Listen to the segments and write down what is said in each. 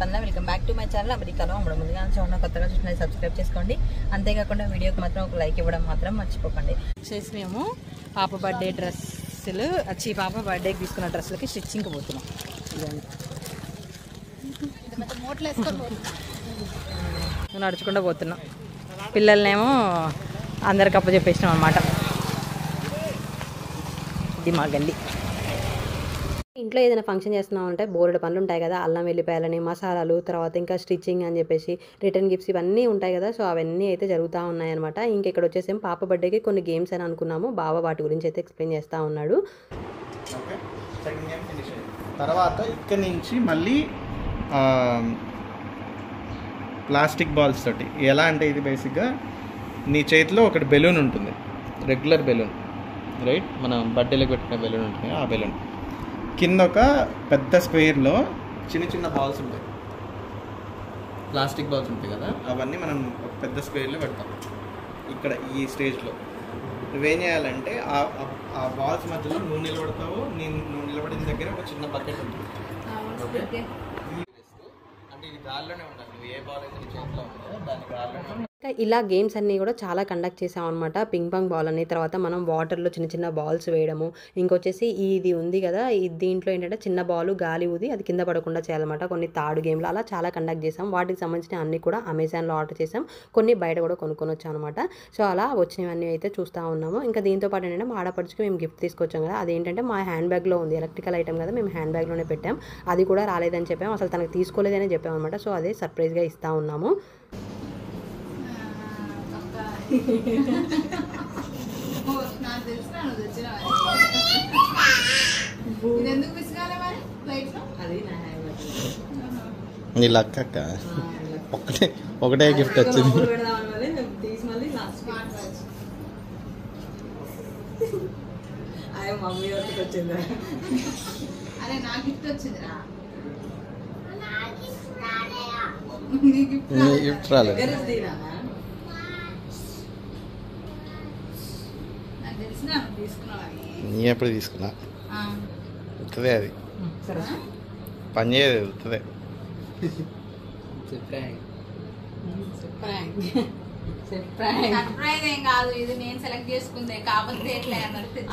స్పందన. Welcome back to my channel అమెరికాలో అమ్మడం. ముందుగా ఉన్న కొత్తగా చూసిన సబ్స్క్రైబ్ చేసుకోండి. అంతేకాకుండా వీడియోకి మాత్రం ఒక లైక్ ఇవ్వడం మాత్రం మర్చిపోకండి. వచ్చేసి మేము పాప బర్త్డే డ్రెస్సులు పాప బర్త్డేకి తీసుకున్న డ్రెస్సులకి స్టిచ్చింగ్కి పోతున్నాం. నడుచుకుంటూ పోతున్నాం. పిల్లల్నేమో అందరికి అప్పచెప్పేసినాం అన్నమాట. ఇది మా గల్లీ. ఇంట్లో ఏదైనా ఫంక్షన్ చేస్తున్నాం అంటే బోర్డు పనులు ఉంటాయి కదా, అల్లం వెల్లిపాయలని, మసాలాలు, తర్వాత ఇంకా స్టిచ్చింగ్ అని చెప్పేసి రిటర్న్ గిఫ్ట్స్ ఇవన్నీ ఉంటాయి కదా. సో అవన్నీ అయితే జరుగుతూ ఉన్నాయన్నమాట. ఇంక ఇక్కడ వచ్చేసి పాప బర్త్డేకి కొన్ని గేమ్స్ అని అనుకున్నాము. బావ వాటి గురించి అయితే ఎక్స్ప్లెయిన్ చేస్తూ ఉన్నాడు. తర్వాత ఇక్కడ నుంచి మళ్ళీ ప్లాస్టిక్ బాల్స్ తోటి ఎలా అంటే ఇది బేసిక్గా నీ చేతిలో ఒకటి బెలూన్ ఉంటుంది, రెగ్యులర్ బెలూన్, రైట్, మనం బర్త్డేలకు పెట్టుకునే బెలూన్ ఉంటుంది. ఆ బెలూన్ కింద ఒక పెద్ద స్క్వేర్లో చిన్న చిన్న బాల్స్ ఉంటాయి, ప్లాస్టిక్ బాల్స్ ఉంటాయి కదా, అవన్నీ మనం ఒక పెద్ద స్క్వేర్లో పెడతాం. ఇక్కడ ఈ స్టేజ్లో నువ్వేం చేయాలంటే ఆ బాల్స్ మధ్యలో నువ్వు నిలబడతావు. నువ్వు నిలబడిన దగ్గర ఒక చిన్న బకెట్ ఉంటుంది. అంటే ఇది గాల్లోనే ఉండాలి. నువ్వు ఏ బాల్ అయితే నీ చేతిలో ఉందో దాని గాల్లోనే. ఇలా గేమ్స్ అన్నీ కూడా చాలా కండక్ట్ చేసాం అనమాట. పింగ్ పాంగ్ బాల్ అని, తర్వాత మనం వాటర్లో చిన్న చిన్న బాల్స్ వేయడము, ఇంకొచ్చేసి ఇది ఉంది కదా, దీంట్లో ఏంటంటే చిన్న బాల్ గాలి ఊది అది కింద పడకుండా చేయాలన్నమాట. కొన్ని తాడు గేమ్లు అలా చాలా కండక్ట్ చేసాం. వాటికి సంబంధించిన అన్ని కూడా అమెజాన్లో ఆర్డర్ చేసాం, కొన్ని బయట కూడా కొనుక్కొని వచ్చాం అనమాట. సో అలా వచ్చినవన్నీ అయితే చూస్తూ ఉన్నాము. ఇంకా దీంతో పాటు ఏంటంటే మా ఆడపడుచుకి మేము గిఫ్ట్ తీసుకొచ్చాం కదా, అదేంటంటే మా హ్యాండ్ బ్యాగ్లో ఉంది, ఎలక్ట్రికల్ ఐటమ్ కదా, మేము హ్యాండ్ బ్యాగ్లోనే పెట్టాం. అది కూడా రాలేదని చెప్పాము, అసలు తనకు తీసుకోలేదని చెప్పాము అనమాట. సో అదే సర్ప్రైజ్గా ఇస్తూ ఉన్నాము. నీ లక్ అక్క, ఒకటే గిఫ్ట్ వచ్చింది. మమ్మీ వచ్చింది. అరే నా గిఫ్ట్ వచ్చిందిరా, గిఫ్ట్ రాలేదు. నీ ఎప్పుడు తీసుకున్నా వస్తుంది, అది పని చేయదు, వస్తుంది. సర్ప్రైజ్ ఏం కాదు, ఇది నేను సెలెక్ట్ చేసుకుందే. కాకపోతే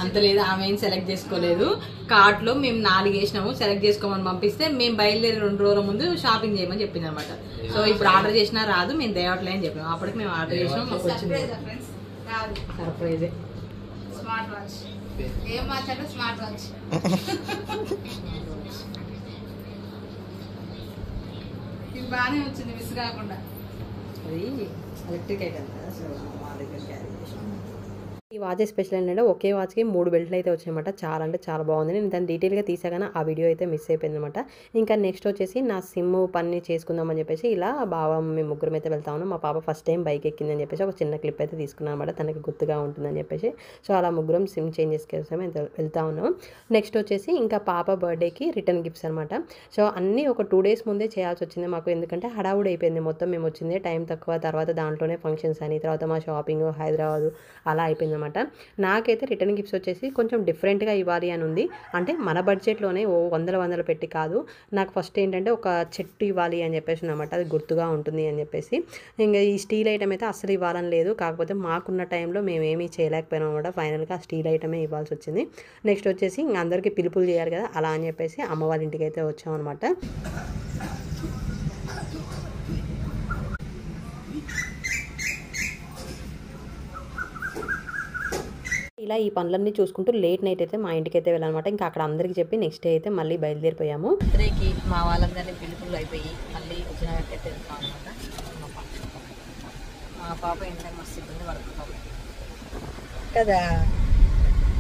అంత లేదు, ఆమె ఏం సెలెక్ట్ చేసుకోలేదు. కార్ట్ లో మేము 4 వేసినాము, సెలెక్ట్ చేసుకోమని పంపిస్తే మేము బయలుదేరి 2 రోజుల ముందు షాపింగ్ చేయమని చెప్పింది అనమాట. సో ఇప్పుడు ఆర్డర్ చేసినా రాదు, మేము దేవట్లే అని చెప్పాము. అప్పటికి మేము ఆర్డర్ చేసినాం, మాకు వచ్చింది. సర్ప్రైజే. Smart watch. ఏం వాచ్ అంటే స్మార్ట్ వాచ్. ఇది బాగానే వచ్చింది, మిస్ కాకుండా. అది ఎలక్ట్రిక్ ఐటమ్ కదా, సో మా దగ్గర క్యారీ చేసాం. ఈ వాచ్ స్పెషల్ ఏంటంటే ఒకే వాచ్కి 3 బెల్ట్లు అయితే వచ్చాయన్నమాట. చాలా అంటే చాలా బాగుంది. నేను దాన్ని డీటెయిల్గా తీసాగానే ఆ వీడియో అయితే మిస్ అయిపోయింది అనమాట. ఇంకా నెక్స్ట్ వచ్చేసి నా సిమ్ పని చేసుకుందామని చెప్పేసి ఇలా బావ మేము ముగ్గురం అయితే వెళ్తా ఉన్నాం. మా పాప ఫస్ట్ టైం బైక్ ఎక్కిందని చెప్పేసి ఒక చిన్న క్లిప్ అయితే తీసుకున్నాం అనమాట, తనకి గుర్తుగా ఉంటుందని చెప్పేసి. సో అలా ముగ్గురం సిమ్ చేంజ్ చేసుకొని వెళ్తా ఉన్నాం. నెక్స్ట్ వచ్చేసి ఇంకా పాప బర్త్డేకి రిటర్న్ గిఫ్ట్స్ అనమాట. సో అన్నీ ఒక 2 days ముందే చేయాల్సి వచ్చింది మాకు, ఎందుకంటే హడావుడి అయిపోయింది మొత్తం. మేము వచ్చింది టైం తక్కువ, తర్వాత దాంట్లోనే ఫంక్షన్స్ అని, తర్వాత మా షాపింగ్ హైదరాబాద్ అలా అయిపోయింది అనమాట. నాకైతే రిటర్న్ గిఫ్ట్స్ వచ్చేసి కొంచెం డిఫరెంట్గా ఇవ్వాలి అని ఉంది. అంటే మన బడ్జెట్లోనే వందలు పెట్టి కాదు. నాకు ఫస్ట్ ఏంటంటే ఒక చెట్టు ఇవ్వాలి అని చెప్పేసి అనమాట, అది గుర్తుగా ఉంటుంది అని చెప్పేసి. ఇంకా ఈ స్టీల్ ఐటమ్ అయితే అస్సలు ఇవ్వాలని లేదు, కాకపోతే మాకున్న టైంలో మేము ఏమీ చేయలేకపోయినాం అనమాట. ఫైనల్గా ఆ స్టీల్ ఐటమే ఇవ్వాల్సి వచ్చింది. నెక్స్ట్ వచ్చేసి ఇంకా అందరికీ పిలుపులు చేయాలి కదా, అలా అని చెప్పేసి అమ్మ వాళ్ళ ఇంటికి అయితే వచ్చాం అనమాట. ఇలా ఈ పనులన్నీ చూసుకుంటూ లేట్ నైట్ అయితే మా ఇంటికి అయితే వెళ్ళాలన్నమాట. ఇంకా అక్కడ అందరికీ చెప్పి నెక్స్ట్ డే అయితే మళ్ళీ బయలుదేరిపోయాము. బర్త్డేకి మా వాళ్ళందరినీ పిలుపులు అయిపోయి మళ్ళీ వచ్చినట్టు అయితే వెళ్తాం అనమాట. మా పాప ఏంటంటే మస్తు ఇబ్బంది పడుతుంది కదా.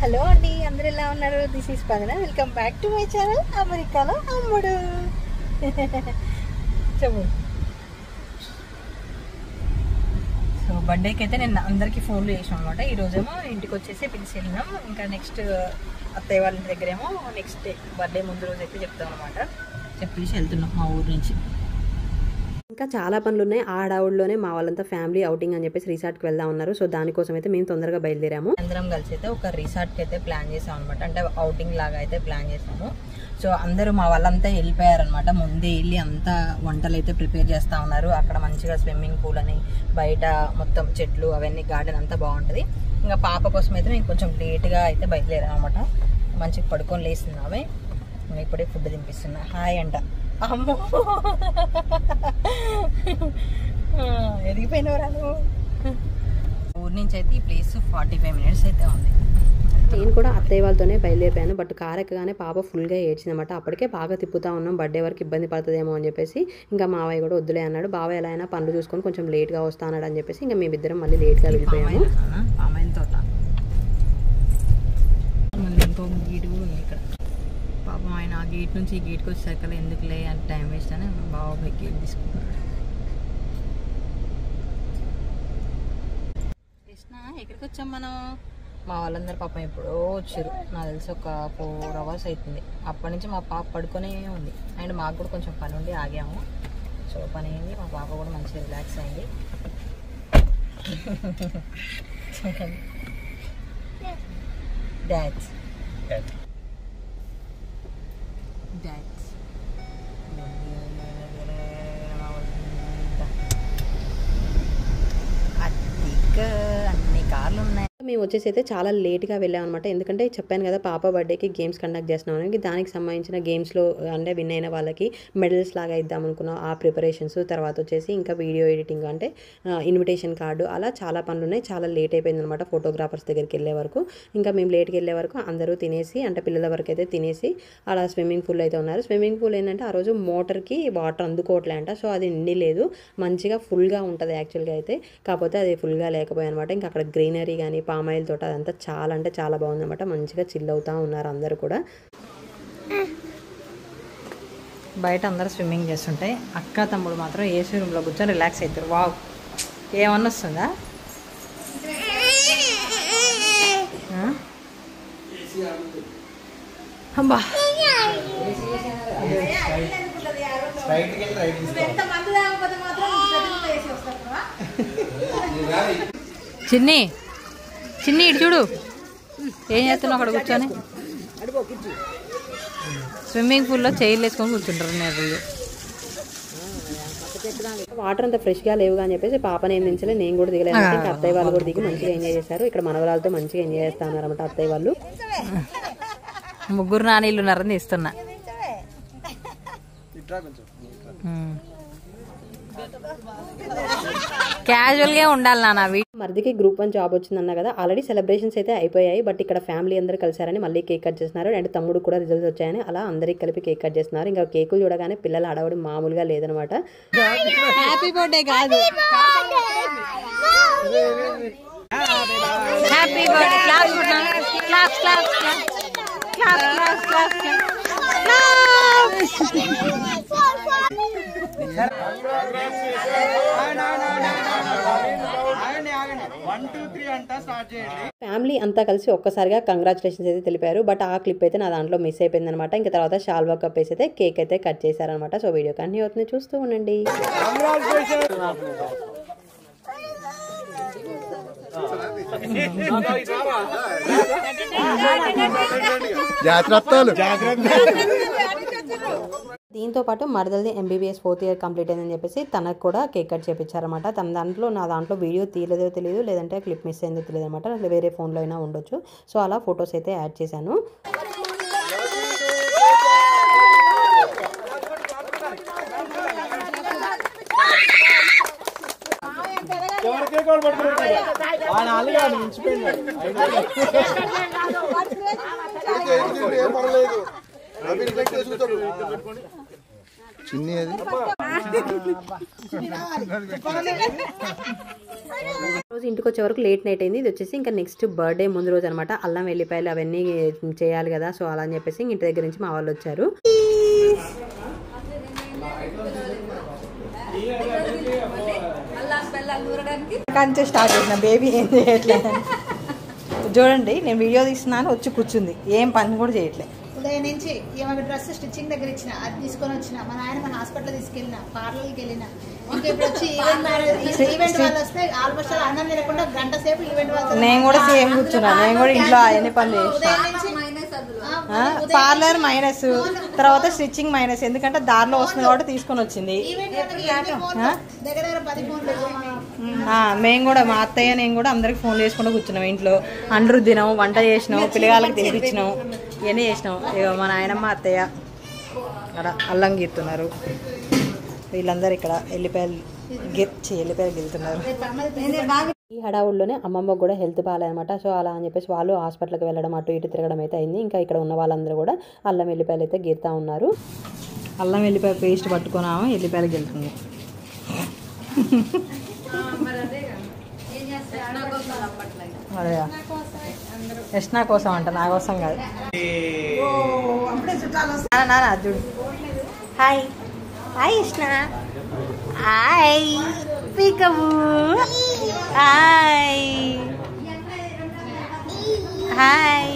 హలో అండి, అందరు ఎలా ఉన్నారు? దిస్ ఈస్ స్పందన. Welcome back to my channel అమెరికాలో అమ్ముడు. చెప్పు. సో బర్త్డేకి అయితే నేను అందరికీ ఫోన్లు చేసాం అనమాట. ఈరోజేమో ఇంటికి వచ్చేసి పిలిచి వెళ్ళినాం. ఇంకా నెక్స్ట్ అత్తయ్య వాళ్ళ ఇంటి దగ్గరేమో నెక్స్ట్ డే బర్త్డే ముందు రోజు అయితే చెప్తాం అనమాట. చెప్పేసి వెళ్తున్నాం మా ఊరు నుంచి. ఇంకా చాలా పనులు ఉన్నాయి. ఆ హడావుడిలోనే మా వాళ్ళంతా ఫ్యామిలీ అవుటింగ్ అని చెప్పేసి రిసార్ట్కి వెళ్దాం ఉన్నారు. సో దానికోసం అయితే మేము తొందరగా బయలుదేరాము. అందరం కలిసి అయితే ఒక రిసార్ట్కి అయితే ప్లాన్ చేసాం అనమాట. అంటే అవుటింగ్ లాగా అయితే ప్లాన్ చేసాము. సో అందరూ మా వాళ్ళంతా వెళ్ళిపోయారనమాట. ముందే వెళ్ళి అంతా వంటలు అయితే ప్రిపేర్ చేస్తూ ఉన్నారు. అక్కడ మంచిగా స్విమ్మింగ్ పూల్ అని బయట మొత్తం చెట్లు అవన్నీ గార్డెన్ అంతా బాగుంటుంది. ఇంకా పాప కోసం అయితే మేము కొంచెం లేట్గా అయితే బయలుదేరాం అనమాట. మంచిగా పడుకొని లేస్తున్నామే. ఇప్పుడే ఫుడ్ తినిపిస్తున్నా. హాయ్ అంట. అమ్మో ఎదిగిపోయినవరా నువ్వు. ఊరి నుంచి అయితే ఈ ప్లేస్ 45 minutes అయితే ఉంది. నేను కూడా అత్తయ్య వాళ్ళతోనే బయలుదేరిపోయాను. బట్ కార్ ఎక్కగానే పాప ఫుల్గా ఏడ్చిందన్నమాట. అప్పటికే బాగా తిప్పుతా ఉన్నాం, బర్త్డే వరకు ఇబ్బంది పడుతుందేమో అని చెప్పేసి. ఇంకా మావయ్య కూడా వద్దులే అన్నాడు. బాబాయ్ ఎలా అయినా పనులు చూసుకొని కొంచెం లేట్గా వస్తా అన్నాడు అని చెప్పేసి ఇంకా మేమిద్దరం మళ్ళీ లేట్గా వెళ్ళిపోయాము. పామాయిల్ తోట మళ్ళీ ఇంకో గేట్ కూడా ఉంది ఇక్కడ. పాపం ఆయన ఆ గేట్ నుంచి ఈ గేట్కి వచ్చేసరికి ఎందుకులే అంటే టైం వేస్ట్ అని బాబాయ్ గేట్ తీసుకున్నాడు. కృష్ణ ఎక్కడికి వచ్చాం మనం? మా వాళ్ళందరూ పాపం ఎప్పుడో వచ్చారు. నాకు తెలిసి ఒక 4 hours అవుతుంది. అప్పటి నుంచి మా పాప పడుకునే ఉంది. అండ్ మాకు కూడా కొంచెం పని ఉండి ఆగాము. సో పని అయింది. మా పాప కూడా మంచిగా రిలాక్స్ అయింది. డాడ్స్ అన్ని కార్లు ఉన్నాయి. మేము వచ్చేసి అయితే చాలా లేట్గా వెళ్ళాం అనమాట. ఎందుకంటే చెప్పాను కదా పాప బర్త్డేకి గేమ్స్ కండక్ట్ చేస్తున్నాం. దానికి సంబంధించిన గేమ్స్లో అంటే విన్ అయిన వాళ్ళకి మెడల్స్ లాగా ఇద్దాం అనుకున్నాం. ఆ ప్రిపరేషన్స్ తర్వాత వచ్చేసి ఇంకా వీడియో ఎడిటింగ్ అంటే ఇన్విటేషన్ కార్డు అలా చాలా పనులు ఉన్నాయి. చాలా లేట్ అయిపోయింది అనమాట. ఫోటోగ్రాఫర్స్ దగ్గరికి వెళ్ళే వరకు. ఇంకా మేము లేట్కి వెళ్ళే వరకు అందరూ తినేసి అంటే పిల్లల వరకు అయితే తినేసి అలా స్విమ్మింగ్ పూల్ అయితే ఉన్నారు. స్విమ్మింగ్ పూల్ ఏంటంటే ఆ రోజు మోటార్కి వాటర్ అందుకోవట్లే అంట. సో అది నిండి లేదు, మంచిగా ఫుల్గా ఉంటుంది యాక్చువల్గా అయితే. కాకపోతే అది ఫుల్గా లేకపోయాయి అనమాట. ఇంకా అక్కడ గ్రీనరీ కానీ పామాయిల్ తోట అదంతా చాలా అంటే చాలా బాగుందన్నమాట. మంచిగా చిల్ అవుతూ ఉన్నారు అందరూ కూడా. బయట అందరూ స్విమ్మింగ్ చేస్తుంటాయి. అక్క తమ్ముడు మాత్రం ఏసీ రూమ్లో కూర్చొని రిలాక్స్ అవుతారు. వావ్, ఏమన్నా వస్తుందా? అబ్బా చిన్ని చిన్ని ఇటు చూడు, ఏం చేస్తున్నావు అక్కడ కూర్చొని? స్విమ్మింగ్ పూల్లో చైర్లు వేసుకొని కూర్చుంటారు. వాటర్ అంతా ఫ్రెష్గా లేవుగా అని చెప్పేసి పాపని ఏం దించలే, నేను కూడా దిగలేదు. ఇంకా అత్తయ్య వాళ్ళు కూడా దిగి మంచిగా ఎంజాయ్ చేశారు. ఇక్కడ మనవరాలతో మంచిగా ఎంజాయ్ చేస్తా ఉన్నారన్నమాట అత్తయ్య వాళ్ళు. ముగ్గురు నానీళ్ళు ఉన్నారని తీస్తున్నా. క్యాజువల్ గా ఉండాలి నాన్న. మరిదికి గ్రూప్ 1 జాబ్ వచ్చిందన్నా కదా, ఆల్రెడీ సెలబ్రేషన్స్ అయితే అయిపోయాయి. బట్ ఇక్కడ ఫ్యామిలీ అందరూ కలిసారని మళ్ళీ కేక్ కట్ చేస్తున్నారు. అండ్ తమ్ముడు కూడా రిజల్ట్స్ వచ్చాయని అలా అందరికి కలిపి కేక్ కట్ చేస్తున్నారు. ఇంకా కేకులు చూడగానే పిల్లలు అడవడి మామూలుగా లేదనమాట. హ్యాపీ బర్త్డే కాదు, happy birthday. Class class class class class class. Family అంతా కలిసి ఒక్కసారిగా కంగ్రాచులేషన్స్ అయితే తెలిపారు. బట్ ఆ క్లిప్ అయితే నా దాంట్లో మిస్ అయిపోయింది అనమాట. ఇంకా తర్వాత షాల్వా కప్పేసి అయితే కేక్ అయితే కట్ చేశారనమాట. సో వీడియో కంటిన్యూ అవుతుంది, చూస్తూ ఉండండి. దీంతో పాటు మరదల్ది MBBS 4th year కంప్లీట్ అయిందని చెప్పేసి తనకు కూడా కేక్ కట్ చేయించారనమాట. తన దాంట్లో నా దాంట్లో వీడియో తీయలేదో తెలియదు, లేదంటే క్లిప్ మిస్ అయిందో తెలియదు అనమాట. వేరే ఫోన్లో అయినా ఉండొచ్చు. సో అలా ఫొటోస్ అయితే యాడ్ చేశాను. రోజు ఇంటికి వచ్చే వరకు లేట్ నైట్ అయింది. ఇది వచ్చేసి ఇంకా నెక్స్ట్ బర్త్డే ముందు రోజు అనమాట. అల్లం వెల్లిపాయలు అవన్నీ చేయాలి కదా, సో అలా అని చెప్పేసి ఇంటి దగ్గర నుంచి మా వాళ్ళు వచ్చారు. కంటే స్టార్ట్ చేసిన బేబీ ఏం చేయట్లేదు. చూడండి, నేను వీడియో తీస్తున్నాను, వచ్చి కూర్చుంది, ఏం పని కూడా చేయట్లేదు. ఉదయం నుంచి ఏమైనా డ్రెస్ స్టిచ్చింగ్ దగ్గర ఇచ్చిన, అది తీసుకొని వచ్చిన, మా నాయన మన హాస్పిటల్ తీసుకెళ్ళిన, పార్లర్కి వెళ్ళిన, నేను కూడా సేమ్ కూర్చున్నా. నేను కూడా ఇంట్లో ఎన్ని పనులు చేసిన. పార్లర్ మైనస్, తర్వాత స్టిచ్చింగ్ మైనస్, ఎందుకంటే దారిలో వస్తుంది కాబట్టి తీసుకొని వచ్చింది. మేము కూడా మా అత్తయ్య నేను కూడా అందరికి ఫోన్లు చేసుకుంటూ కూర్చున్నాం. ఇంట్లో అండ్రు తినాం, వంట చేసినాం, పిల్లగాళ్ళకి తినిపించినాం, ఇవన్నీ చేసినాం. ఇక మా నాయనమ్మ అత్తయ్య అక్కడ అల్లం గీస్తున్నారు. వీళ్ళందరూ ఇక్కడ ఎల్లిపాయలు గెలుతున్నారు. ఈ హడావుల్లోనే అమ్మమ్మకు కూడా హెల్త్ బాగాలేదన్నమాట. సో అలా అని చెప్పేసి వాళ్ళు హాస్పిటల్కి వెళ్ళడం, అటు ఇటు తిరగడం అయితే అయింది. ఇంకా ఇక్కడ ఉన్న వాళ్ళందరూ కూడా అల్లం వెల్లిపాయలు అయితే గీరుతూ ఉన్నారు. అల్లం వెల్లిపాయ పేస్ట్ పట్టుకున్నాము, ఎల్లిపాయలు గెలుతుంది. యష్నా కోసం అంట, నా కోసం కాదు. చూడు. Hi hi Yashna, hi peekaboo, hi hi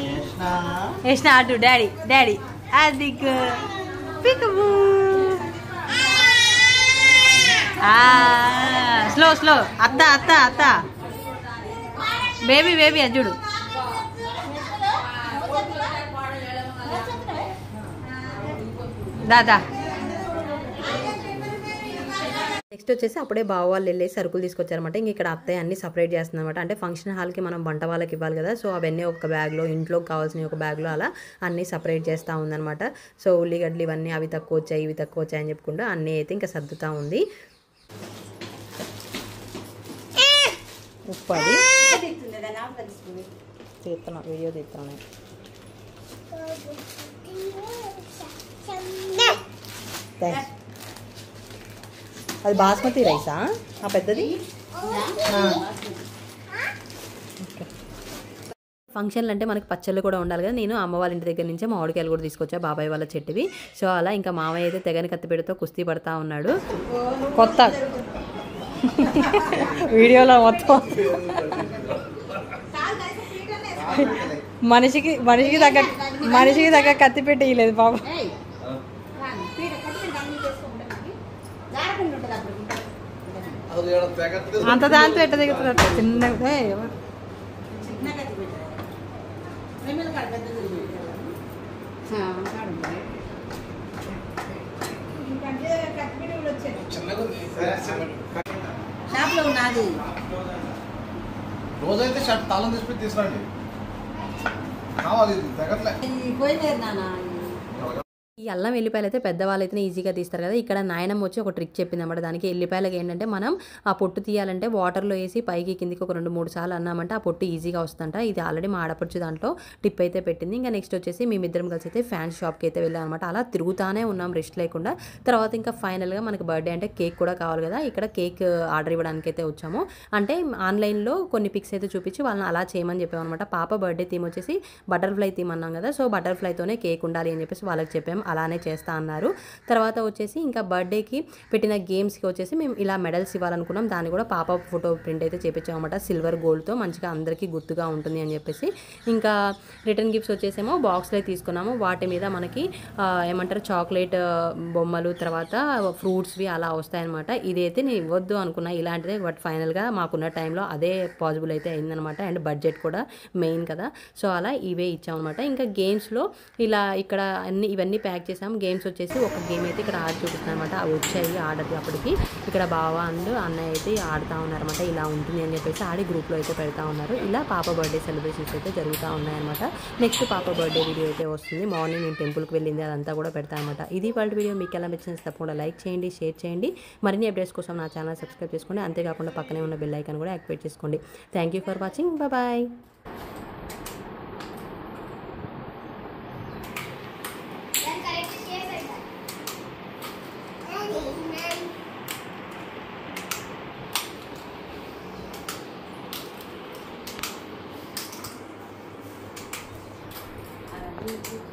Yashna. అటు డాడీ డాడీ అది పీకబు. స్లో స్లో అత్త అత్త అత్త బేబీ బేబీ అది చూడు. దాదా నెక్స్ట్ వచ్చేసి అప్పుడే బావ వాళ్ళు వెళ్ళి సరుకులు తీసుకొచ్చారనమాట. ఇంక ఇక్కడ అత్తయ్య అన్ని సపరేట్ చేస్తుందన్నమాట. అంటే ఫంక్షన్ హాల్కి మనం వంట వాళ్ళకి ఇవ్వాలి కదా, సో అవన్నీ ఒక బ్యాగ్లో, ఇంట్లోకి కావాల్సినవి ఒక బ్యాగ్లో అలా అన్నీ సపరేట్ చేస్తూ ఉందన్నమాట. సో ఉల్లిగడ్డలు ఇవన్నీ అవి తక్కువ వచ్చాయి, ఇవి తక్కువ వచ్చాయి అని చెప్పుకుంటూ అన్నీ అయితే ఇంకా సర్దుతూ ఉంది. ఉప్పు అది తీస్తున్నా, వీడియో తీస్తున్నాను. అది బాస్మతి రైసా ఆ పెద్దది? ఫంక్షన్లు అంటే మనకి పచ్చళ్ళు కూడా ఉండాలి కదా. నేను అమ్మ వాళ్ళ ఇంటి దగ్గర నుంచే మామిడికాయలు కూడా తీసుకొచ్చా, బాబాయ్ వాళ్ళ చెట్టువి. సో అలా ఇంకా మామయ్య అయితే తెగని కత్తిపీటతో కుస్తీ పడతా ఉన్నాడు. కొత్త వీడియోలో మొత్తం మనిషికి దగ్గర కత్తి పెట్టి ఇవ్వలేదు బాబు. అంత దాంతో ఎట్ట దిగుతుంది చిన్నగా. రోజైతే షర్ట్ తాళం తీసుకుని తీసుకురండి. కావాలి పోయినారు నాన్న. ఈ అల్లం వెల్లిపాయలు అయితే పెద్దవాళ్ళు అయితే ఈజీగా తీస్తారు కదా. ఇక్కడ నాయనమ్మ వచ్చి ఒక ట్రిక్ చెప్పింది అన్నమాట. దానికి ఎల్లిపాయలకి ఏంటంటే మనం ఆ పొట్టు తీయాలంటే వాటర్లో వేసి పైకి కిందికి ఒక 2-3 సార్లు అన్నామంటే ఆ పొట్టు ఈజీగా వస్తుందంట. ఇది ఆల్రెడీ మా ఆడపడుచు దాంట్లో టిప్ అయితే పెట్టింది. ఇంకా నెక్స్ట్ వచ్చేసి మేమిద్దరం కలిసి అయితే ఫ్యాన్స్ షాప్కి అయితే వెళ్ళాం అనమాట. అలా తిరుగుతానే ఉన్నాం రెస్ట్ లేకుండా. తర్వాత ఇంకా ఫైనల్గా మనకి బర్త్డే అంటే కేక్ కూడా కావాలి కదా. ఇక్కడ కేక్ ఆర్డర్ ఇవ్వడానికి అయితే వచ్చాము. అంటే ఆన్లైన్లో కొన్ని పిక్స్ అయితే చూపించి వాళ్ళని అలా చేయమని చెప్పామన్నమాట. పాప బర్త్డే థీమ్ వచ్చేసి బటర్ఫ్లై థీమ్ అన్నాం కదా. సో బటర్ఫ్లైతోనే కేక్ ఉండాలి అని చెప్పేసి వాళ్ళకి చెప్పాము. అలానే చేస్తా అన్నారు. తర్వాత వచ్చేసి ఇంకా బర్త్డేకి పెట్టిన గేమ్స్కి వచ్చేసి మేము ఇలా మెడల్స్ ఇవ్వాలనుకున్నాం. దాన్ని కూడా పాప ఫోటో ప్రింట్ అయితే చేపించామన్నమాట. సిల్వర్ గోల్డ్తో మంచిగా అందరికీ గుర్తుగా ఉంటుంది అని చెప్పేసి. ఇంకా రిటర్న్ గిఫ్ట్స్ వచ్చేసేమో బాక్స్లో తీసుకున్నాము. వాటి మీద మనకి ఏమంటారు చాక్లెట్ బొమ్మలు, తర్వాత ఫ్రూట్స్వి అలా వస్తాయన్నమాట. ఇదైతే నేను ఇవ్వద్దు అనుకున్నా ఇలాంటిదే, బట్ ఫైనల్గా మాకున్న టైంలో అదే పాసిబుల్ అయితే అయిందనమాట. అండ్ బడ్జెట్ కూడా మెయిన్ కదా. సో అలా ఇవే ఇచ్చామన్నమాట. ఇంకా గేమ్స్లో ఇలా ఇక్కడ ఇవన్నీ ప్యాక్ చేసాం. గేమ్స్ వచ్చేసి ఒక గేమ్ అయితే ఇక్కడ ఆడి చూపిస్తున్నాను అనమాట. అవి వచ్చాయి ఆడది అప్పటికి. ఇక్కడ బావ అండ్ అన్నయ్య అయితే ఆడుతూ ఉన్నారన్నమాట. ఇలా ఉంటుంది అని చెప్పేసి ఆడి గ్రూప్లో అయితే పెడతా ఉన్నారు. ఇలా పాప బర్త్డే సెలబ్రేషన్స్ అయితే జరుగుతూ ఉన్నాయన్నమాట. నెక్స్ట్ పాప బర్త్డే వీడియో అయితే వస్తుంది. మార్నింగ్ నేను టెంపుల్కి వెళ్ళింది అదంతా కూడా పెడతా అనమాట. ఇది వాళ్ళ వీడియో. మీకు ఎలా నచ్చింది తప్పకుండా లైక్ చేయండి, షేర్ చేయండి. మరిన్ని అప్డేట్స్ కోసం నా ఛానల్ సబ్స్క్రైబ్ చేసుకోండి. అంతేకాకుండా పక్కనే ఉన్న బెల్ ఐకాన్ కూడా యాక్టివేట్ చేసుకోండి. Thank you for watching. Bye. Thank you.